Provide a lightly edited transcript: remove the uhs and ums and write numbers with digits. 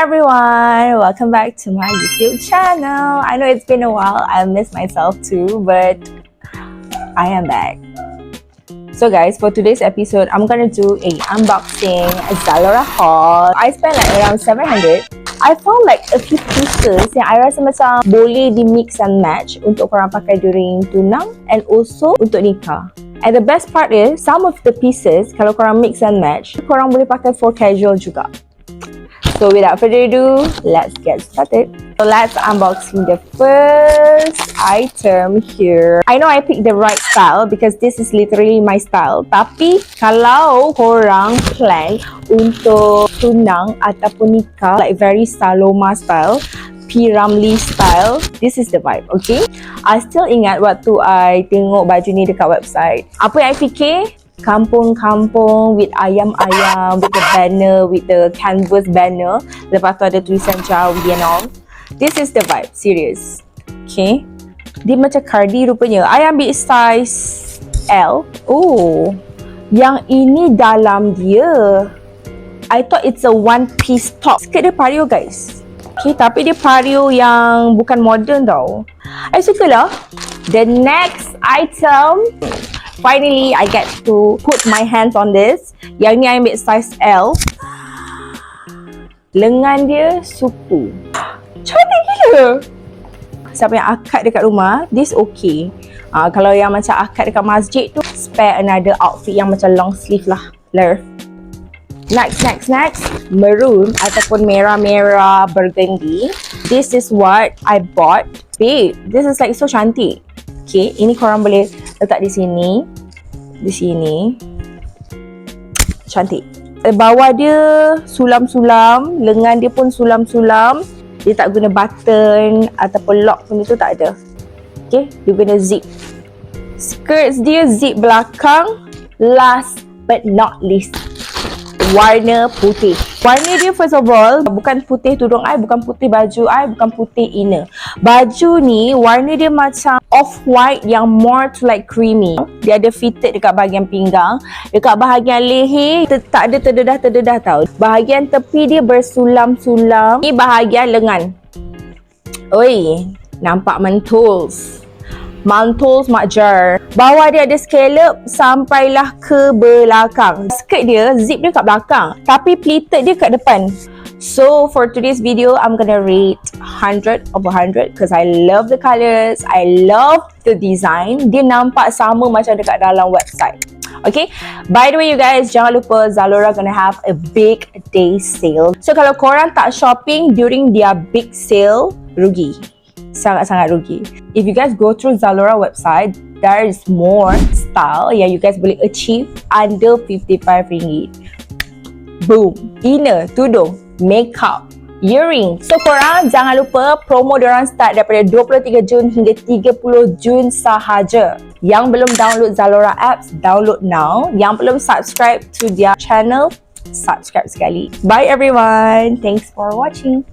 everyone, welcome back to my YouTube channel. I know it's been a while, I miss myself too, but I am back. So guys, for today's episode, I'm gonna do a unboxing a Zalora haul. I spent like around 700. I found like a few pieces yang I rasa macam boleh di mix and match untuk korang pakai during tunang and also untuk nikah. And the best part is, some of the pieces, kalau korang mix and match, korang boleh pakai for casual juga. So without further ado, let's get started. So let's unboxing the first item here. I know I picked the right style because this is literally my style. Tapi kalau korang plan untuk tunang ataupun nikah, like very Saloma style, P. Ramlee style, this is the vibe, okay? I still ingat waktu I tengok baju ni dekat website. Apa yang I fikir? Kampung-kampung with ayam-ayam, with the banner, with the canvas banner. Lepas tu ada tulisan Jawi and all. This is the vibe, serious. Okay. Dia macam cardi rupanya. I ambil size L. Oh, yang ini dalam dia. I thought it's a one piece top. Skirt dia pario guys. Okay, tapi dia pario yang bukan modern tau. I suka lah. The next item. Finally, I get to put my hands on this. Yang ni I ambil size L. Lengan dia suku. Cantik gila. Siapa yang akad dekat rumah, this okay. Kalau yang macam akad dekat masjid tu, spare another outfit yang macam long sleeve lah. Love. Next. Maroon ataupun merah-merah burgundy. This is what I bought. Babe, this is like so cantik. Okay, ini korang boleh letak di sini. Di sini. Cantik. Bawah dia sulam-sulam. Lengan dia pun sulam-sulam. Dia tak guna button ataupun lock pun itu tak ada. Okay, dia guna zip. Skirts dia zip belakang. Last but not least, warna putih. Warna dia first of all, bukan putih tudung I, bukan putih baju I, bukan putih inner. Baju ni, warna dia macam off-white yang more to like creamy. Dia ada fitted dekat bahagian pinggang. Dekat bahagian leher, tak ada terdedah-terdedah tau. Bahagian tepi dia bersulam-sulam. Ni bahagian lengan. Oi, nampak mantuls. Mantuls makjar. Bawah dia ada scallop sampailah ke belakang. Skirt dia, zip dia kat belakang. Tapi pleated dia kat depan. So for today's video, I'm gonna rate 100 over 100 because I love the colours. I love the design. Dia nampak sama macam dekat dalam website. Okay, by the way you guys, jangan lupa Zalora gonna have a big day sale. So kalau korang tak shopping during their big sale, rugi. Sangat-sangat rugi. If you guys go through Zalora website, there is more style yang you guys boleh achieve under RM55. Boom. Inner, tudung, makeup, earring. So korang jangan lupa promo diorang start daripada 23 Jun hingga 30 Jun sahaja. Yang belum download Zalora apps, download now. Yang belum subscribe to their channel, subscribe sekali. Bye everyone. Thanks for watching.